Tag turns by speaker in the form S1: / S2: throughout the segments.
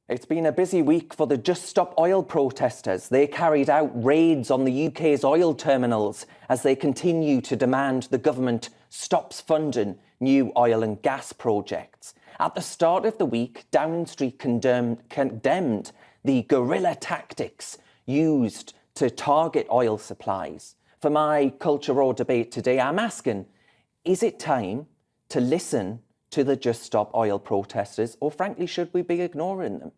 S1: It's been a busy week for the Just Stop Oil protesters. They carried out raids on the UK's oil terminals as they continue to demand the government stops funding new oil and gas projects. At the start of the week, Downing Street condemned the guerrilla tactics used to target oil supplies. For my Culture Raw debate today, I'm asking, is it time to listen to the Just Stop Oil protesters, or frankly, should we be ignoring them?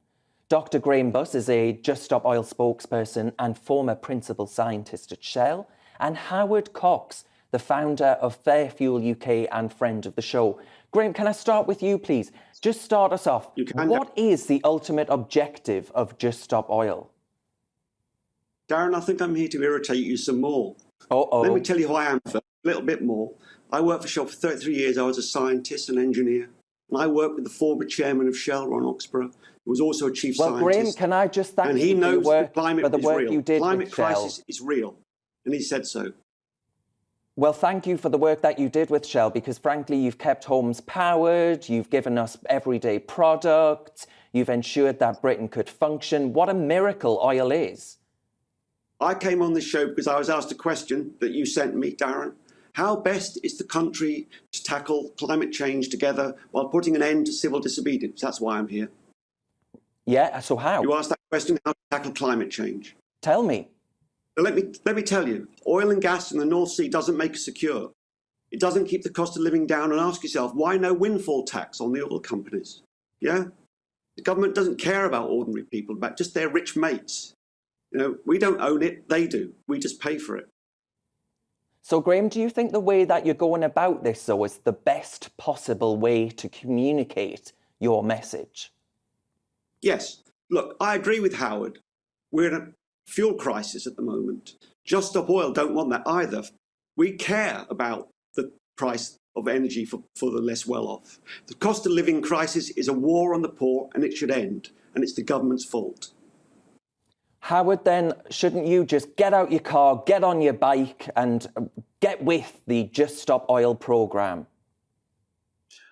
S1: Dr. Grahame is a Just Stop Oil spokesperson and former principal scientist at Shell, and Howard Cox, the founder of Fair Fuel UK and friend of the show. Grahame, can I start with you, please? Just start us off. What is the ultimate objective of Just Stop Oil?
S2: Darren, I think I'm here to irritate you some more.
S1: Uh-oh.
S2: Let me tell you who I am first, a little bit more. I worked for Shell for 33 years. I was a scientist and engineer. And I worked with the former chairman of Shell, Ron Oxborough, who was also a chief scientist.
S1: Well, Grahame, can I just thank
S2: and he
S1: you
S2: knows
S1: for
S2: the climate
S1: the work
S2: is real.
S1: you did
S2: Climate
S1: with Shell.
S2: crisis is real, and he said so.
S1: Well, thank you for the work that you did with Shell, because frankly, you've kept homes powered, you've given us everyday products, you've ensured that Britain could function. What a miracle oil is.
S2: I came on this show because I was asked a question that you sent me, Darren. How best is the country to tackle climate change together while putting an end to civil disobedience? That's why I'm here.
S1: Yeah, so how?
S2: You asked that question, how to tackle climate change.
S1: Tell me.
S2: Let me tell you, oil and gas in the North Sea doesn't make us secure. It doesn't keep the cost of living down, and ask yourself, why no windfall tax on the oil companies? Yeah? The government doesn't care about ordinary people, about just their rich mates. You know, we don't own it, they do. We just pay for it.
S1: So, Grahame, do you think the way that you're going about this, though, is the best possible way to communicate your message?
S2: Yes. Look, I agree with Howard. We're in a fuel crisis at the moment. Just Stop Oil don't want that either. We care about the price of energy for the less well-off. The cost of living crisis is a war on the poor, and it should end, and it's the government's fault.
S1: Howard, then, shouldn't you just get out your car, get on your bike and get with the Just Stop Oil programme?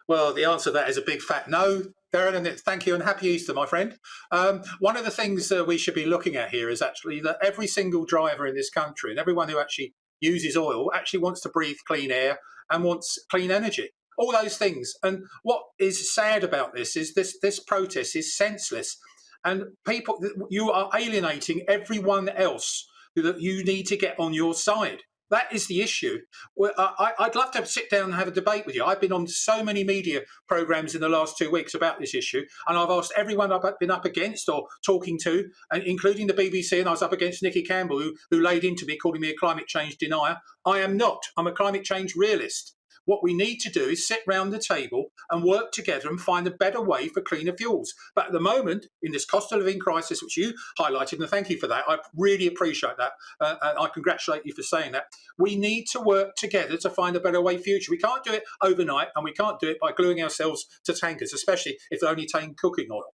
S3: Well, the answer to that is a big fat no, Darren, and thank you and happy Easter, my friend. One of the things we should be looking at here is actually that every single driver in this country and everyone who actually uses oil actually wants to breathe clean air and wants clean energy. All those things. And what is sad about this is this protest is senseless. And people, you are alienating everyone else that you need to get on your side. That is the issue. Well, I'd love to sit down and have a debate with you. I've been on so many media programmes in the last 2 weeks about this issue, and I've asked everyone I've been up against or talking to, including the BBC, and I was up against Nicky Campbell, who laid into me, calling me a climate change denier. I am not. I'm a climate change realist. What we need to do is sit round the table and work together and find a better way for cleaner fuels. But at the moment, in this cost of living crisis, which you highlighted, and thank you for that, I really appreciate that, and I congratulate you for saying that, we need to work together to find a better way future. We can't do it overnight, and we can't do it by gluing ourselves to tankers, especially if they're only taking cooking oil.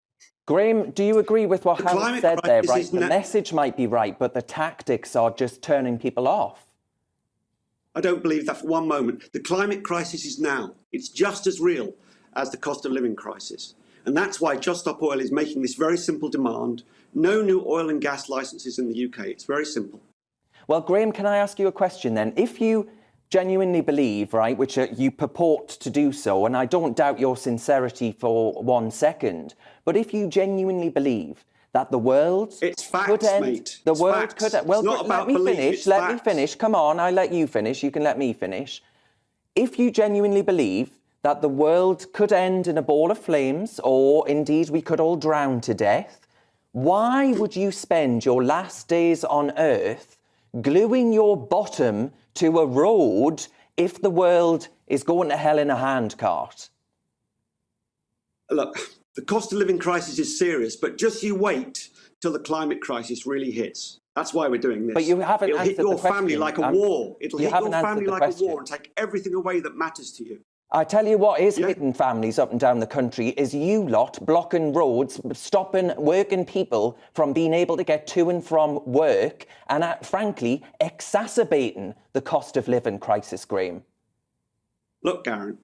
S1: Grahame, do you agree with what Howard said there, right? The message might be right, but the tactics are just turning people off.
S2: I don't believe that for one moment. The climate crisis is now. It's just as real as the cost of living crisis. And that's why Just Stop Oil is making this very simple demand. No new oil and gas licenses in the UK. It's very simple.
S1: Well, Grahame, can I ask you a question then? If you genuinely believe, right, which you purport to do so, and I don't doubt your sincerity for 1 second, but if you genuinely believe that the world could end,
S2: mate.
S1: The world could end. Well, let me finish. Come on, I let you finish. You can let me finish. If you genuinely believe that the world could end in a ball of flames, or indeed we could all drown to death, why would you spend your last days on Earth gluing your bottom to a road if the world is going to hell in a handcart?
S2: Look, the cost of living crisis is serious, but just you wait till the climate crisis really hits. That's why we're doing this.
S1: But you haven't
S2: It'll hit your family like a war. It'll hit your family like a war and take everything away that matters to you.
S1: I tell you what is hitting families up and down the country is you lot blocking roads, stopping working people from being able to get to and from work and, frankly, exacerbating the cost of living crisis, Grahame.
S2: Look, Darren,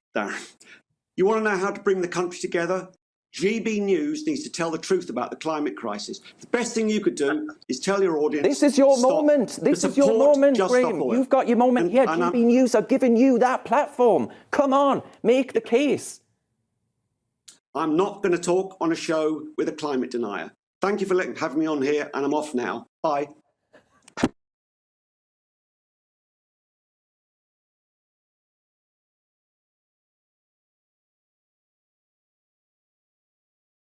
S2: you want to know how to bring the country together? GB News needs to tell the truth about the climate crisis. The best thing you could do is tell your audience.
S1: This is your moment. This is your moment, Grahame. You've got your moment here. GB News are giving you that platform. Come on, make the case.
S2: I'm not going to talk on a show with a climate denier. Thank you for having me on here, and I'm off now. Bye.